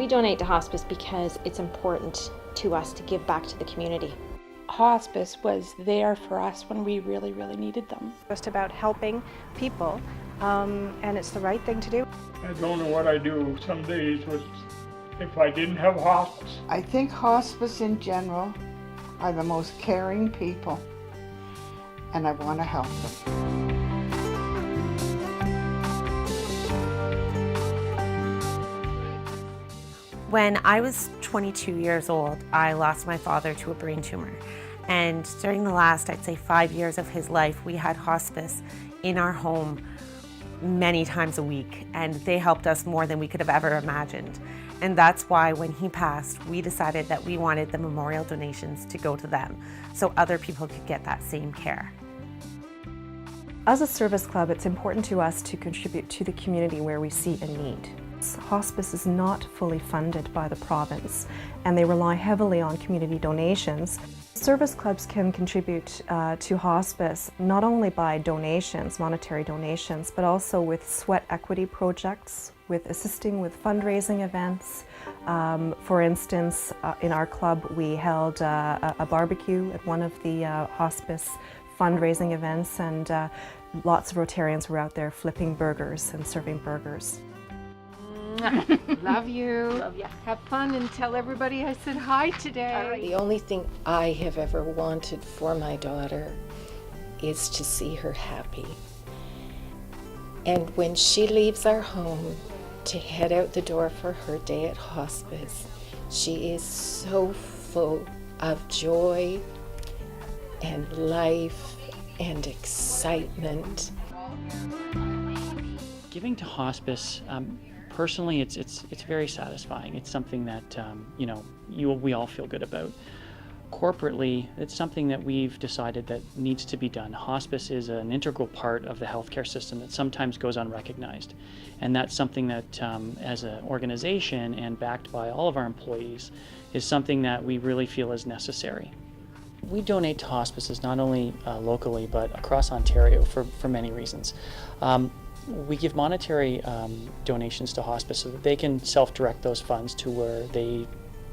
We donate to hospice because it's important to us to give back to the community. Hospice was there for us when we really, really needed them. Just about helping people, and it's the right thing to do. I don't know what I'd do some days if I didn't have hospice. I think hospice in general are the most caring people, and I want to help them. When I was 22 years old, I lost my father to a brain tumor. And during the last, I'd say 5 years of his life, we had hospice in our home many times a week, and they helped us more than we could have ever imagined. And that's why when he passed, we decided that we wanted the memorial donations to go to them so other people could get that same care. As a service club, it's important to us to contribute to the community where we see a need. Hospice is not fully funded by the province, and they rely heavily on community donations. Service clubs can contribute to hospice not only by donations, monetary donations, but also with sweat equity projects, with assisting with fundraising events. For instance, in our club we held a barbecue at one of the hospice fundraising events, and lots of Rotarians were out there flipping burgers and serving burgers. Love you. Love you. Have fun and tell everybody I said hi today. The only thing I have ever wanted for my daughter is to see her happy. And when she leaves our home to head out the door for her day at hospice, she is so full of joy and life and excitement. Giving to hospice, personally, it's very satisfying. It's something that we all feel good about. Corporately, it's something that we've decided that needs to be done. Hospice is an integral part of the healthcare system that sometimes goes unrecognized, and that's something that, as an organization and backed by all of our employees, is something that we really feel is necessary. We donate to hospices not only locally but across Ontario for many reasons. We give monetary donations to hospice so that they can self-direct those funds to where they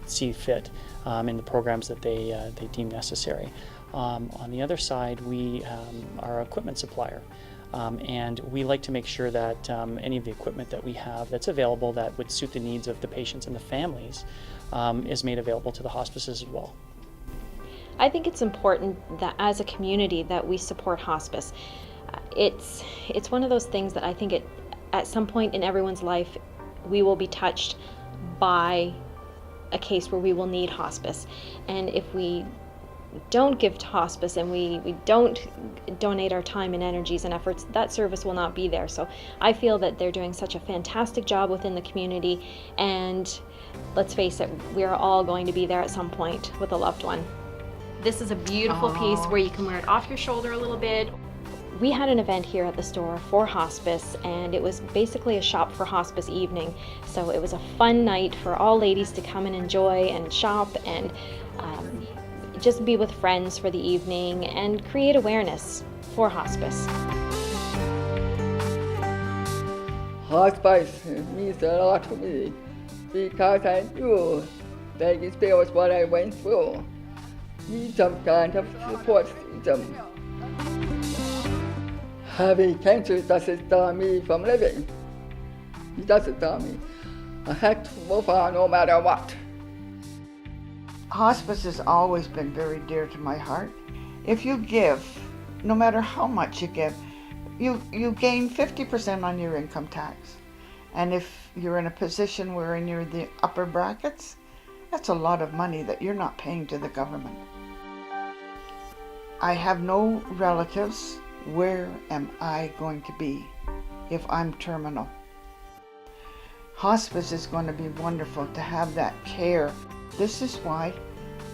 see fit in the programs that they deem necessary. On the other side, we are an equipment supplier, and we like to make sure that any of the equipment that we have that's available that would suit the needs of the patients and the families is made available to the hospices as well. I think it's important that as a community that we support hospice. It's one of those things that I think at some point in everyone's life we will be touched by a case where we will need hospice, and if we don't give to hospice and we don't donate our time and energies and efforts, that service will not be there. So I feel that they're doing such a fantastic job within the community, and let's face it, we are all going to be there at some point with a loved one. This is a beautiful piece where you can wear it off your shoulder a little bit. We had an event here at the store for hospice, and it was basically a shop for hospice evening. So it was a fun night for all ladies to come and enjoy and shop and just be with friends for the evening and create awareness for hospice. Hospice means a lot to me because I knew that it was what I went through. Need some kind of support system. Having cancer doesn't stop me from living. It doesn't stop me. I have to move on no matter what. Hospice has always been very dear to my heart. If you give, no matter how much you give, you gain 50% on your income tax. And if you're in a position where you're in the upper brackets, that's a lot of money that you're not paying to the government. I have no relatives. Where am I going to be if I'm terminal? Hospice is going to be wonderful to have that care. This is why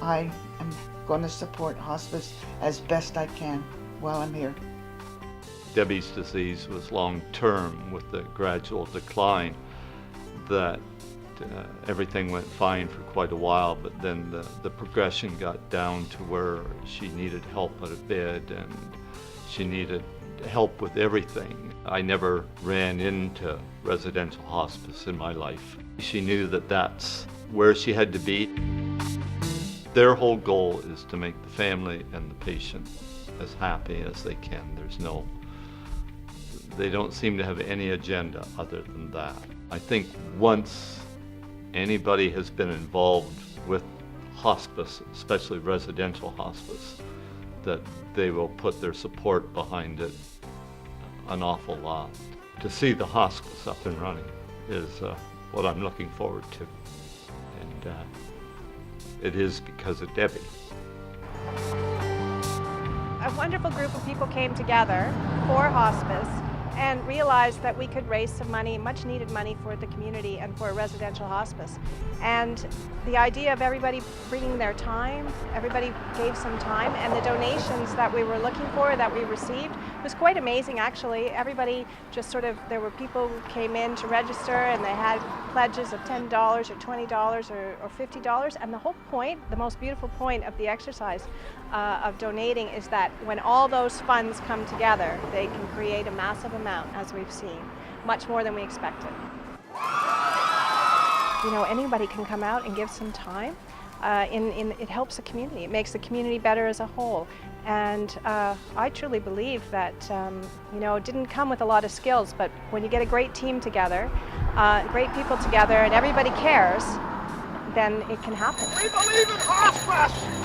I am going to support hospice as best I can while I'm here. Debbie's disease was long-term with the gradual decline that everything went fine for quite a while, but then the progression got down to where she needed help at a bed and she needed help with everything. I never ran into residential hospice in my life. She knew that that's where she had to be. Their whole goal is to make the family and the patient as happy as they can. They don't seem to have any agenda other than that. I think once anybody has been involved with hospice, especially residential hospice, that they will put their support behind it an awful lot. To see the hospice up and running is what I'm looking forward to. And it is because of Debbie. A wonderful group of people came together for hospice and realized that we could raise some money, much needed money for the community and for residential hospice. And the idea of everybody bringing their time, everybody gave some time, and the donations that we were looking for, that we received, was quite amazing actually. Everybody just sort of, there were people who came in to register and they had pledges of $10 or $20 or $50, and the whole point, the most beautiful point of the exercise of donating is that when all those funds come together, they can create a massive amount, as we've seen, much more than we expected. You know, anybody can come out and give some time. It helps the community. It makes the community better as a whole. And I truly believe that, you know, it didn't come with a lot of skills, but when you get a great team together, great people together, and everybody cares, then it can happen. We believe in hospice!